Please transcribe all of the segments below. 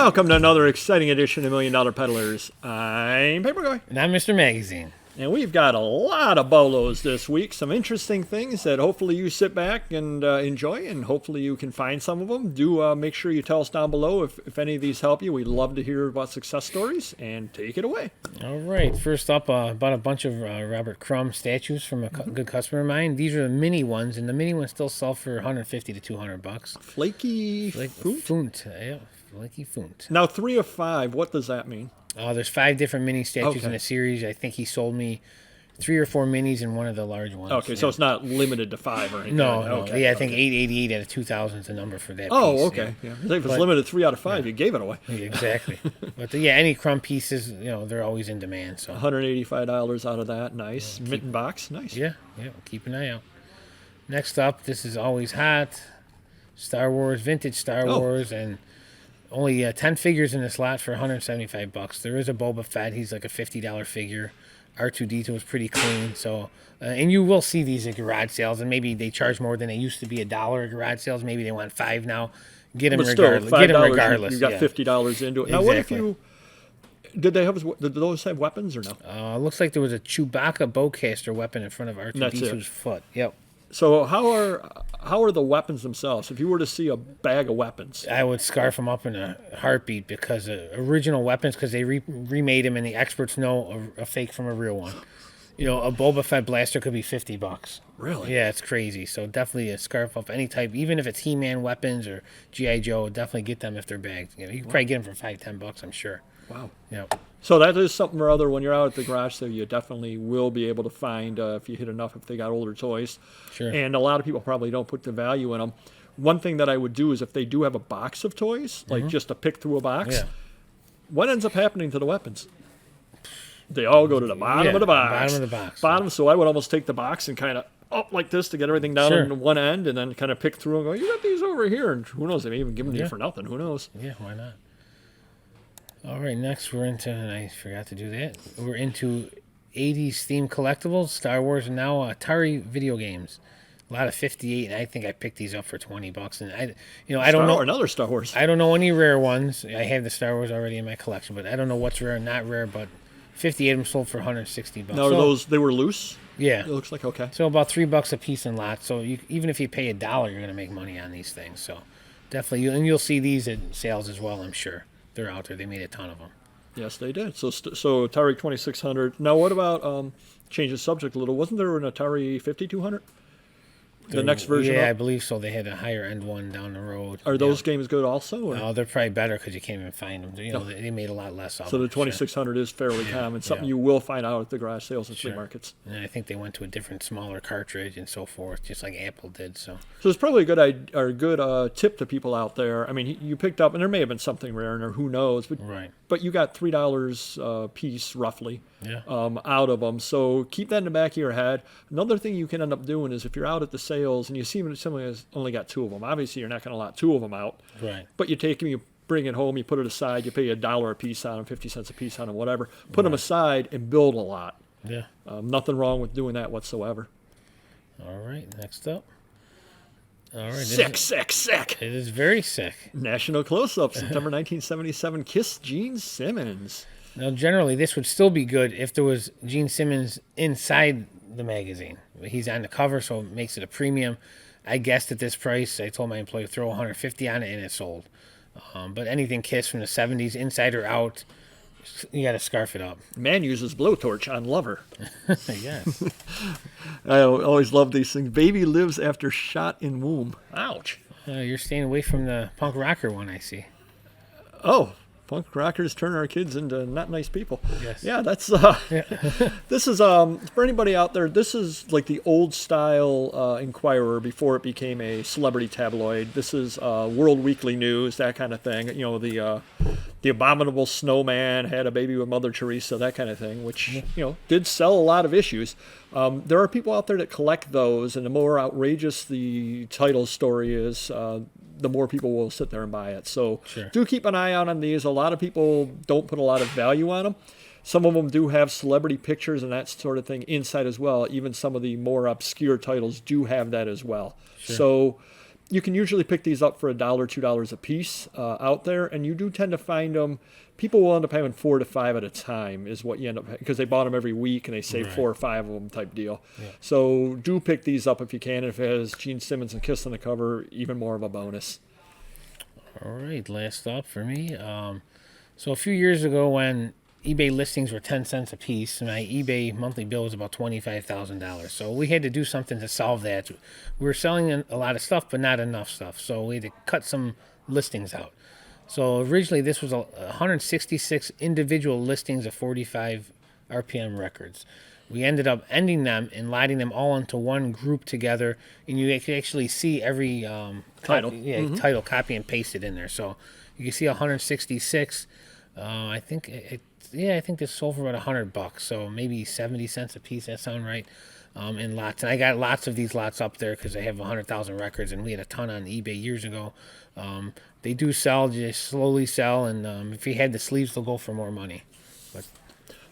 Welcome to another exciting edition of Million Dollar Peddlers. I'm Paperboy. And I'm Mr. Magazine. And we've got a lot of bolos this week. Some interesting things that hopefully you sit back and enjoy, and hopefully you can find some of them. Do make sure you tell us down below if any of these help you. We'd love to hear about success stories, and take it away. All right. First up, bought a bunch of Robert Crumb statues from a good customer of mine. These are the mini ones, and the mini ones still sell for $150 to $200. Flaky Foont? Yeah, Flaky Foont. Now, 3 of 5, what does that mean? There's 5 different mini statues in the series. I think he sold me 3 or 4 minis and one of the large ones. Okay, so it's not limited to 5 or anything. No. Okay, Yeah, I think 888 out of 2,000 is the number for that piece. Oh, okay. Yeah. If it's limited 3 out of 5, you gave it away. Yeah, exactly. But any Crumb pieces, they're always in demand. So $185 out of that. Nice. Mitten box. Nice. Yeah, keep an eye out. Next up, this is always hot. Star Wars, vintage Star Wars, and only 10 figures in this lot for $175. There is a Boba Fett. He's like a $50 figure. R2-D2 is pretty clean. So, and you will see these at garage sales, and maybe they charge more than they used to be $1 at garage sales. Maybe they want $5 now. Get them regardless. Get them regardless. You got $50 into it. Now, what if you? Did those have weapons or no? Looks like there was a Chewbacca bowcaster weapon in front of R2-D2's foot. Yep. So how are the weapons themselves? If you were to see a bag of weapons, I would scarf them up in a heartbeat, because original weapons, because they remade them, and the experts know a fake from a real one. A Boba Fett blaster could be $50. Really? Yeah, it's crazy. So definitely a scarf up any type, even if it's He-Man weapons or G.I. Joe. Definitely get them if they're bagged. You can probably get them for $5-10, I'm sure. Wow. Yeah. So that is something or other. When you're out at the garage sale, you definitely will be able to find, if you hit enough, if they got older toys. Sure. And a lot of people probably don't put the value in them. One thing that I would do is, if they do have a box of toys, like just to pick through a box, what ends up happening to the weapons? They all go to the bottom of the box. Bottom of the box. So I would almost take the box and kind of up like this to get everything down on one end, and then kind of pick through and go, you got these over here. And who knows, they may even give them to you for nothing. Who knows? Yeah, why not? All right, next we're into, and I forgot to do that, we're into 80s themed collectibles, Star Wars, and now Atari video games. A lot of 58, and I think I picked these up for $20. And I don't know another Star Wars. I don't know any rare ones. I have the Star Wars already in my collection, but I don't know what's rare and not rare. But 58 of them sold for $160. Now, they were loose? Yeah. It looks like okay. So about $3 a piece in lots. So even if you pay $1, you're going to make money on these things. So definitely, and you'll see these at sales as well, I'm sure. They're out there. They made a ton of them. Yes, they did. So Atari 2600. Now, what about change the subject a little? Wasn't there an Atari 5200? The next version? Yeah, I believe so. They had a higher end one down the road. Are those games good also? Or? No, they're probably better because you can't even find them. They made a lot less of them. So the 2600 is fairly common. Something you will find out at the garage sales and flea markets. And I think they went to a different, smaller cartridge and so forth, just like Apple did. So it's probably a good tip to people out there. I mean, you picked up, and there may have been something rare in there. Who knows? But you got $3 a piece roughly out of them. So keep that in the back of your head. Another thing you can end up doing is, if you're out at the sales and you see somebody has only got 2 of them, obviously you're not going to lot 2 of them out. Right. But you take them, you bring it home, you put it aside, you pay $1 a piece on them, 50 cents a piece on them, whatever. Put them aside and build a lot. Yeah. Nothing wrong with doing that whatsoever. All right, next up. All right. Sick. It is very sick. National Close-Up, September 1977, Kiss Gene Simmons. Now, generally, this would still be good if there was Gene Simmons inside the magazine. He's on the cover, so it makes it a premium. I guessed at this price. I told my employee to throw $150 on it, and it sold. But anything Kiss from the 70s, inside or out, you got to scarf it up. Man uses blowtorch on lover. Yes. I always love these things. Baby lives after shot in womb. Ouch. You're staying away from the punk rocker one, I see. Oh, punk rockers turn our kids into not nice people. Yes. Yeah, that's this is for anybody out there, this is like the old style Inquirer before it became a celebrity tabloid. This is World Weekly News, that kind of thing. The Abominable Snowman had a baby with Mother Teresa, that kind of thing, which did sell a lot of issues. There are people out there that collect those, and the more outrageous the title story is, the more people will sit there and buy it. So do keep an eye out on these. A lot of people don't put a lot of value on them. Some of them do have celebrity pictures and that sort of thing inside as well. Even some of the more obscure titles do have that as well. So You can usually pick these up for $1, $2 a piece out there, and you do tend to find them. People will end up having 4 to 5 at a time is what you end up, because they bought them every week and they save 4 or 5 of them type deal. Yeah. So do pick these up if you can. If it has Gene Simmons and Kiss on the cover, even more of a bonus. All right, last up for me. So a few years ago, when eBay listings were 10 cents a piece, my eBay monthly bill was about $25,000. So we had to do something to solve that. We were selling a lot of stuff, but not enough stuff. So we had to cut some listings out. So originally, this was 166 individual listings of 45 RPM records. We ended up ending them and lighting them all into one group together, and you can actually see every title, title, copy and paste it in there. So you can see 166. I think I think this sold for about $100, so maybe 70 cents a piece. That sound right? In lots, and I got lots of these lots up there because I have 100,000 records, and we had a ton on eBay years ago. They do sell, just slowly sell, and if you had the sleeves, they'll go for more money.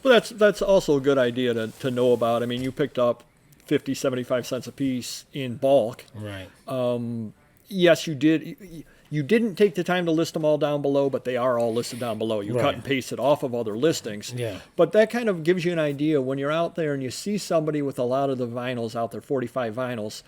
Well, that's also a good idea to know about. I mean, you picked up 50, 75 cents a piece in bulk. Right. Yes, you did. You didn't take the time to list them all down below, but they are all listed down below. You cut and pasted off of other listings. Yeah. But that kind of gives you an idea when you're out there and you see somebody with a lot of the vinyls out there, 45 vinyls.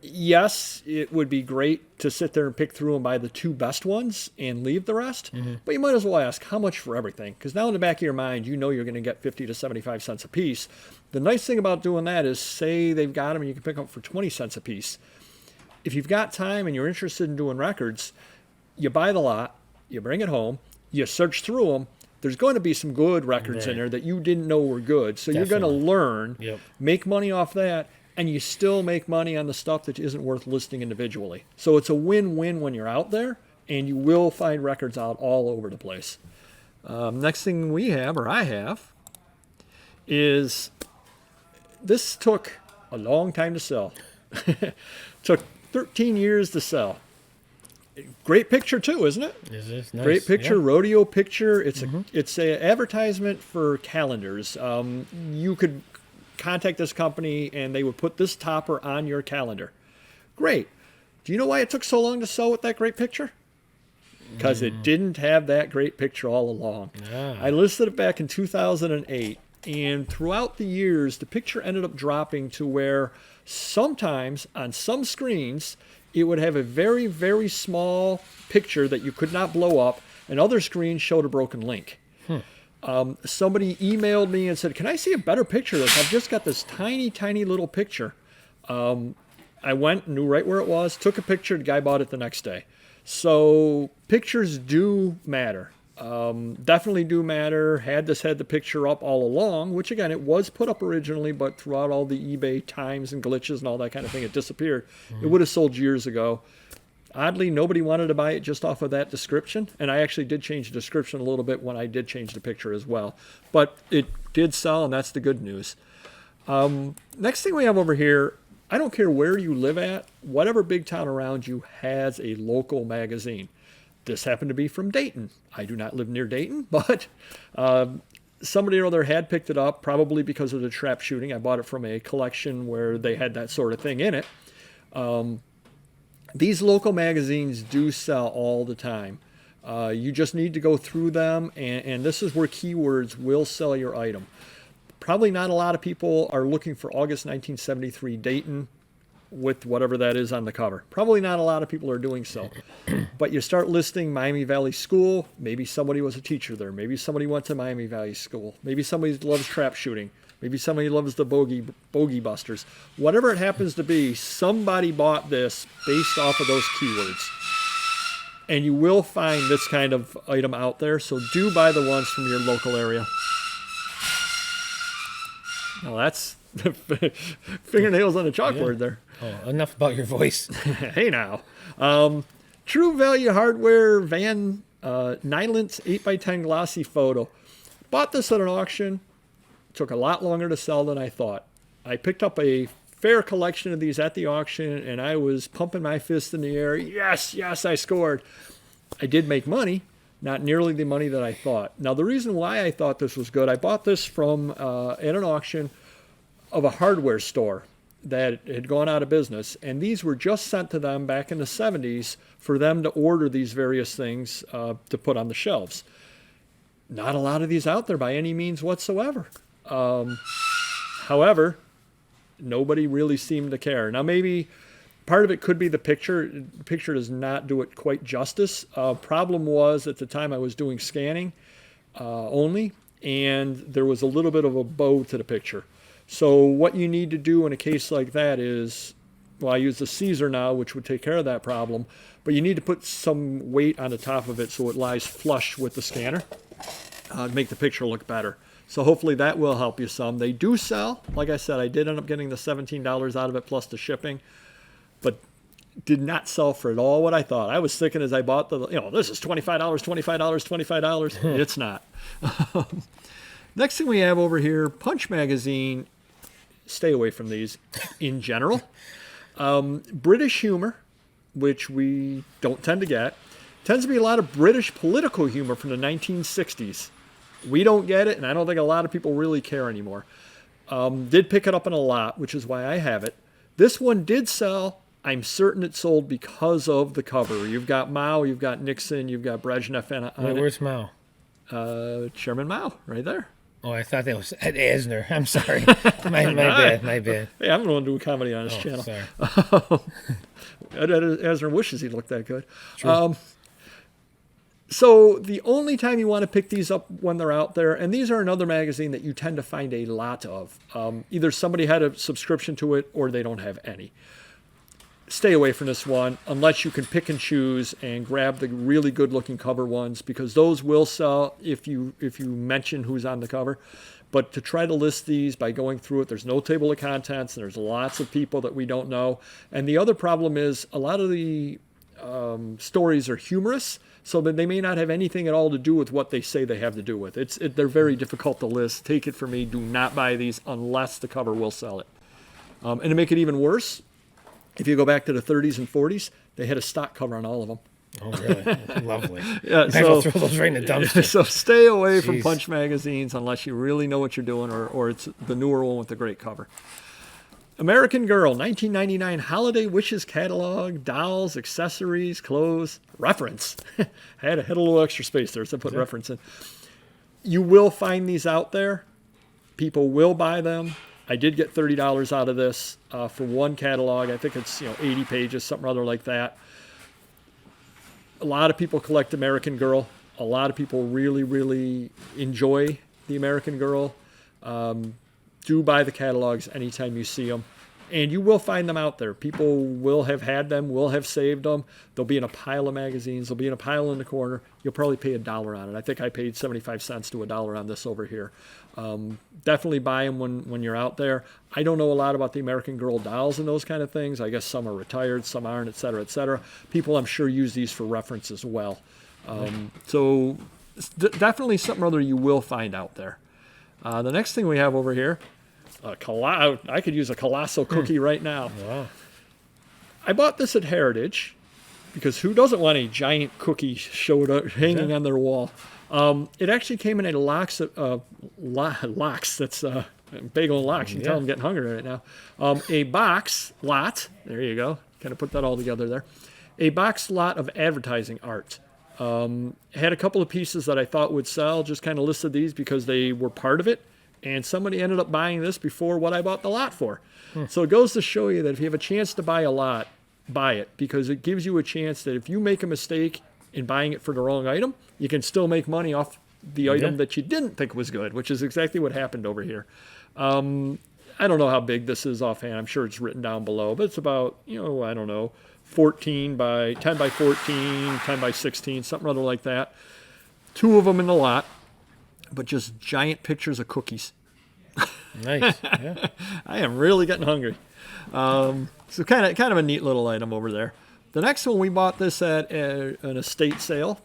Yes, it would be great to sit there and pick through and buy the 2 best ones and leave the rest. Mm-hmm. But you might as well ask, how much for everything? Because now in the back of your mind, you know you're going to get 50 to 75 cents a piece. The nice thing about doing that is, say they've got them and you can pick them up for 20 cents a piece. If you've got time and you're interested in doing records, you buy the lot, you bring it home, you search through them. There's going to be some good records in there that you didn't know were good. So you're going to learn, make money off that, and you still make money on the stuff that isn't worth listing individually. So it's a win-win when you're out there, and you will find records out all over the place. Next thing we have, or I have, is this took a long time to sell. Took 13 years to sell. Great picture too, isn't it? Is this nice? Great picture, rodeo picture. It's a advertisement for calendars. You could contact this company and they would put this topper on your calendar. Great. Do you know why it took so long to sell with that great picture? Because it didn't have that great picture all along. I listed it back in 2008, and throughout the years, the picture ended up dropping to where sometimes on some screens, it would have a very, very small picture that you could not blow up, and other screens showed a broken link. Somebody emailed me and said, can I see a better picture of this? I've just got this tiny, tiny little picture. I went, knew right where it was, took a picture, the guy bought it the next day. So pictures do matter. Definitely do matter. Had the picture up all along, which again, it was put up originally, but throughout all the eBay times and glitches and all that kind of thing, it disappeared. It would have sold years ago. Oddly, nobody wanted to buy it just off of that description, and I actually did change the description a little bit when I did change the picture as well. But it did sell, and that's the good news. Next thing we have over here, I don't care where you live at, whatever big town around you has a local magazine. This happened to be from Dayton. I do not live near Dayton, but somebody or other had picked it up, probably because of the trap shooting. I bought it from a collection where they had that sort of thing in it. These local magazines do sell all the time. You just need to go through them, and this is where keywords will sell your item. Probably not a lot of people are looking for August 1973 Dayton with whatever that is on the cover. Probably not a lot of people are doing so. But you start listing Miami Valley School, maybe somebody was a teacher there, maybe somebody went to Miami Valley School, maybe somebody loves trap shooting, maybe somebody loves the bogey busters. Whatever it happens to be, somebody bought this based off of those keywords. And you will find this kind of item out there, so do buy the ones from your local area. Now that's fingernails on a chalkboard there. Oh, enough about your voice. Hey now. True Value Hardware Van Nylance 8x10 glossy photo. Bought this at an auction. Took a lot longer to sell than I thought. I picked up a fair collection of these at the auction, and I was pumping my fist in the air. Yes, I scored. I did make money. Not nearly the money that I thought. Now, the reason why I thought this was good, I bought this from at an auction of a hardware store. that had gone out of business, and these were just sent to them back in the 70s for them to order these various things to put on the shelves. Not a lot of these out there by any means whatsoever. However, nobody really seemed to care. Now, maybe part of it could be the picture. The picture does not do it quite justice. Problem was, at the time I was doing scanning only, and there was a little bit of a bow to the picture. So what you need to do in a case like that is, well, I use the Caesar now, which would take care of that problem, but you need to put some weight on the top of it so it lies flush with the scanner to make the picture look better. So hopefully that will help you some. They do sell. Like I said, I did end up getting the $17 out of it plus the shipping, but did not sell for at all what I thought. I was thinking as I bought this is $25, $25. It's not. Next thing we have over here, Punch Magazine. Stay away from these in general. British humor, which we don't tend to get. Tends to be a lot of British political humor from the 1960s. We don't get it, and I don't think a lot of people really care anymore. Did pick it up in a lot, which is why I have it. This one did sell. I'm certain it sold because of the cover. You've got Mao, you've got Nixon, you've got Brezhnev on it. Where's Mao? Chairman Mao, right there. Oh, I thought that was Ed Asner. I'm sorry. My bad. Hey, I'm going to do a comedy on his channel. Sorry. Ed Asner wishes he looked that good. So the only time you want to pick these up when they're out there, and these are another magazine that you tend to find a lot of. Either somebody had a subscription to it or they don't have any. Stay away from this one unless you can pick and choose and grab the really good looking cover ones, because those will sell if you mention who's on the cover. But to try to list these by going through it, there's no table of contents, and there's lots of people that we don't know. And the other problem is a lot of the stories are humorous, so that they may not have anything at all to do with what they say they have to do with. They're very difficult to list. Take it from me, do not buy these unless the cover will sell it. And to make it even worse, if you go back to the 30s and 40s, they had a stock cover on all of them. Oh, really? Lovely. Yeah, So throw those right in the dumpster. So stay away from Punch magazines unless you really know what you're doing, or it's the newer one with the great cover. American Girl, 1999 Holiday Wishes Catalog, dolls, accessories, clothes, reference. I had a little extra space there, so I put reference in. You will find these out there. People will buy them. I did get $30 out of this for one catalog. I think it's 80 pages, something or other like that. A lot of people collect American Girl. A lot of people really, really enjoy the American Girl. Do buy the catalogs anytime you see them. And you will find them out there. People will have had them, will have saved them. They'll be in a pile of magazines. They'll be in a pile in the corner. You'll probably pay $1 on it. I think I paid 75 cents to $1 on this over here. Definitely buy them when you're out there. I don't know a lot about the American Girl dolls and those kind of things. I guess some are retired, some aren't, et cetera, et cetera. People, I'm sure, use these for reference as well. So definitely something or other you will find out there. The next thing we have over here, I could use a colossal cookie right now. Wow. I bought this at Heritage because who doesn't want a giant cookie hanging on their wall? It actually came in a lox. That's bagel and lox. You can tell I'm getting hungry right now. A box lot. There you go. Kind of put that all together there. A box lot of advertising art. Had a couple of pieces that I thought would sell. Just kind of listed these because they were part of it. And somebody ended up buying this before what I bought the lot for. So it goes to show you that if you have a chance to buy a lot, buy it, because it gives you a chance that if you make a mistake in buying it for the wrong item, you can still make money off the item that you didn't think was good, which is exactly what happened over here. I don't know how big this is offhand. I'm sure it's written down below, but it's about, 14 by 10 by 14, 10 by 16, something other like that. 2 of them in the lot. But just giant pictures of cookies. Nice. Yeah. I am really getting hungry. So kind of a neat little item over there. The next one, we bought this at an estate sale.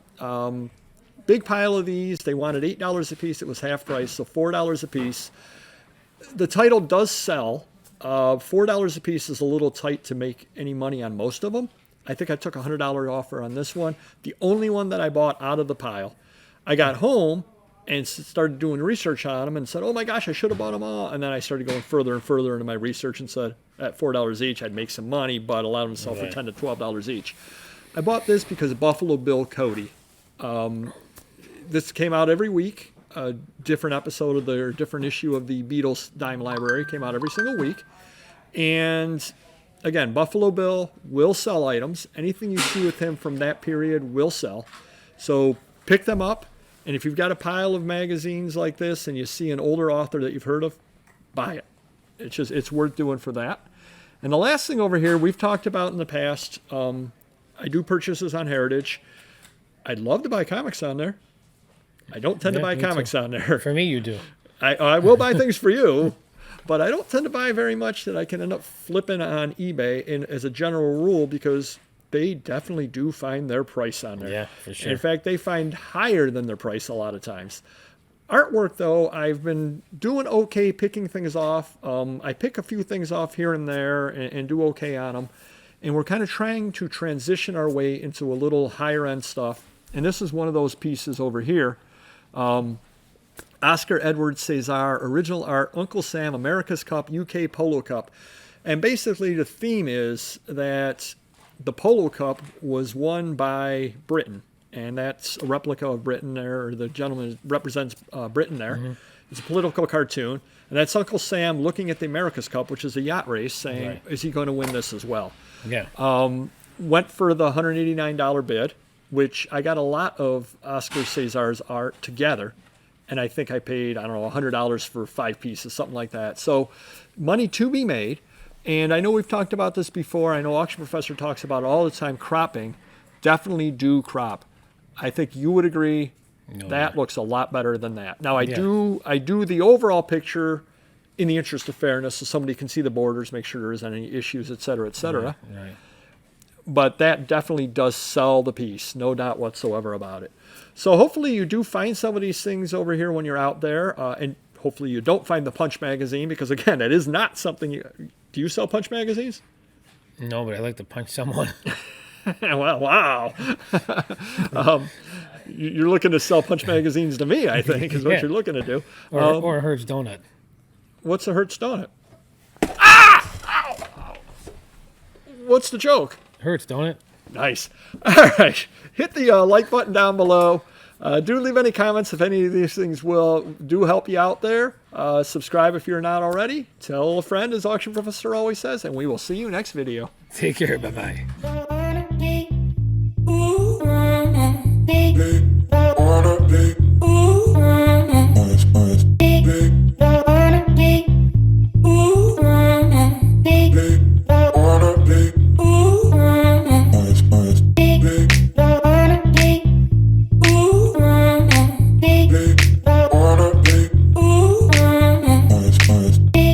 Big pile of these. They wanted $8 a piece. It was half price, so $4 a piece. The title does sell. $4 a piece is a little tight to make any money on most of them. I think I took a $100 offer on this one. The only one that I bought out of the pile. I got home, and started doing research on them and said, oh my gosh, I should have bought them all. And then I started going further and further into my research and said at $4 each, I'd make some money, but allowed them to sell for $10 to $12 each. I bought this because of Buffalo Bill Cody. This came out every week. A different episode of the different issue of the Beatles Dime Library came out every single week. And again, Buffalo Bill will sell items. Anything you see with him from that period will sell. So pick them up. And if you've got a pile of magazines like this and you see an older author that you've heard of, buy it. It's worth doing for that. And the last thing over here we've talked about in the past, I do purchases on Heritage. I'd love to buy comics on there. I don't tend to buy comics on there. For me, you do. I will buy things for you, but I don't tend to buy very much that I can end up flipping on eBay as a general rule, because they definitely do find their price on there. Yeah, for sure. And in fact, they find higher than their price a lot of times. Artwork, though, I've been doing okay picking things off. I pick a few things off here and there and do okay on them. And we're kind of trying to transition our way into a little higher end stuff. And this is one of those pieces over here. Oscar Edward Cesar, original art, Uncle Sam, America's Cup, UK Polo Cup. And basically the theme is that the Polo Cup was won by Britain. And that's a replica of Britain there, or the gentleman represents Britain there. Mm-hmm. It's a political cartoon. And that's Uncle Sam looking at the America's Cup, which is a yacht race, saying, right, is he going to win this as well? Yeah. Went for the $189 bid, which I got a lot of Oscar Cesar's art together. And I think I paid, I don't know, $100 for 5 pieces, something like that. So money to be made. And I know we've talked about this before. I know Auction Professor talks about it all the time, cropping. Definitely do crop. I think you would agree that looks a lot better than that. Now, I do the overall picture in the interest of fairness, so somebody can see the borders, make sure there isn't any issues, et cetera, et cetera. Right. But that definitely does sell the piece, no doubt whatsoever about it. So hopefully you do find some of these things over here when you're out there, and hopefully you don't find the Punch magazine, because again, it is not something do you sell Punch magazines? No, but I like to punch someone. Well, wow. You're looking to sell Punch magazines to me, I think, is what you're looking to do. Or Hertz Donut. What's a Hertz Donut? Ah! Ow! What's the joke? Hertz Donut. Nice. All right. Hit the like button down below. Do leave any comments if any of these things do help you out there. Subscribe if you're not already. Tell a friend, as Auction Professor always says, and we will see you next video. Take care. Bye-bye.